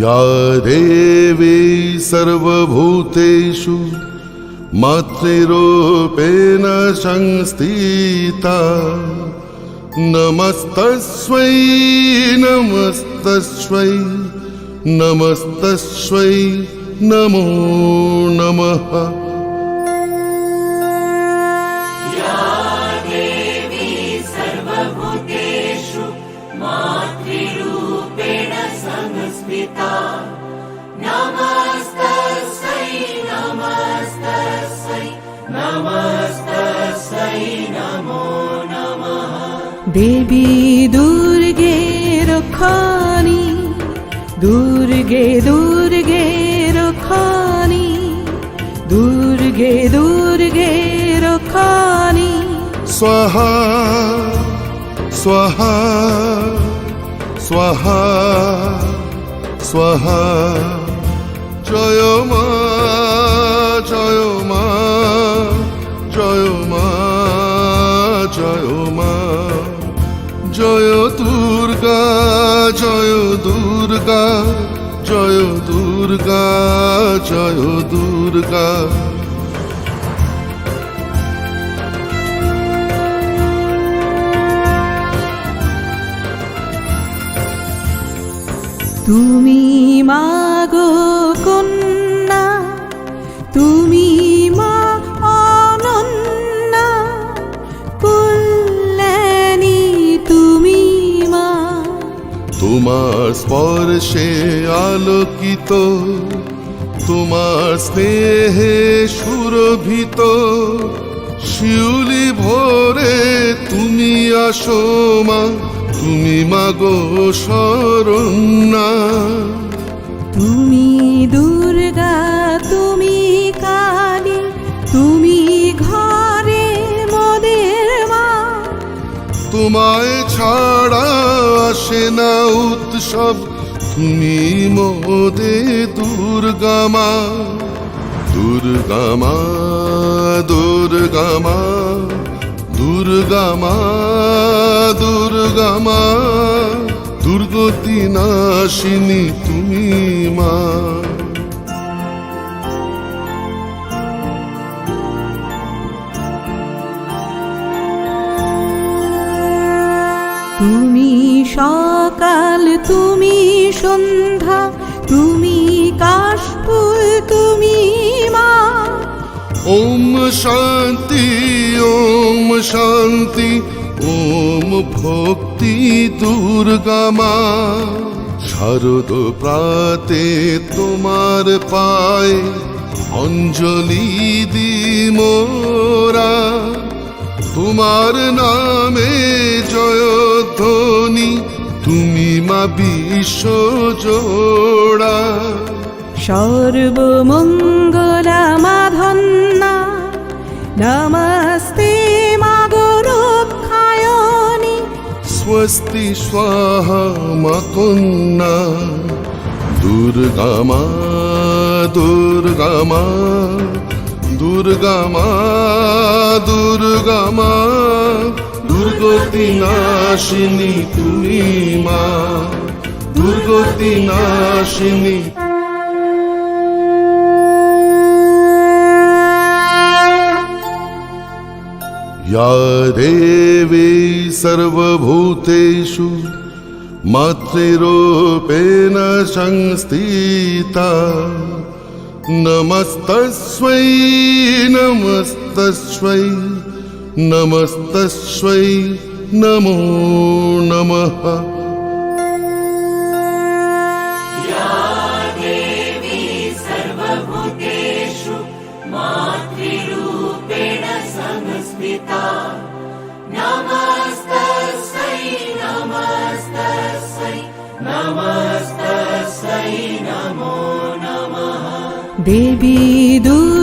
या देवी सर्वभूतेषु मातृरूपेण संस्थिता नमस्तस्मै नमस्तस्मै नमस्तस्मै नमो नमः। देवी दुर्गे रक्षाणि दुर्गे दुर्गे रक्षाणि दुर्गे दुर्गे रक्षाणि स्वाहा स्वाहा स्वाहा स्वाहा जय मा जय मा जय मा जय मा जय दुर्गा जय दुर्गा जय दुर्गा जय दुर्गा। তুমি মাগো কন্যা তুমি মা অনন্যা কল্যাণী তুমি মা। তোমার স্পর্শে আলোকিত তোমার স্নেহে সুরভিত শিউলি ভোরে তুমি আসো মা তুমি মাগো শরণ্যা। তুমি দুর্গা তুমি কালী তুমি ঘরে মোদের মা। তোমায় ছাড়া আসে না উৎসব তুমি মোদে দুর্গা মা দুর্গা মা দুর্গা মা দুর্গা মা দুর্গা মা দুর্গতি নাশিনী তুমি মা। তুমি সকাল তুমি সন্ধ্যা তুমি কাশফুল তুমি মা। ওম শান্তি ওম শান্তি ওম ভক্তি দুর্গা মা। শারদ প্রাতে তোমার পায় অঞ্জলি দি মোরা তোমার নামে জয়ধ্বনি তুমি মা বিশ্ব জোড়া। সর্বমঙ্গলা মাধন্যা নমস্তে মাগো রক্ষায়ণী। स्वस्ति स्वाहा मा कन्या दुर्गा मा दुर्गा मा दुर्गा मा दुर्गा मा दुर्गति नाशिनी तुमी मा दुर्गति नाशिनी। या देवी सर्वभूतेषु मातृरूपेण संस्थिता नमस्तस्मै नमस्तस्मै नमस्तस्मै नमो नमः। देवी दुर्गा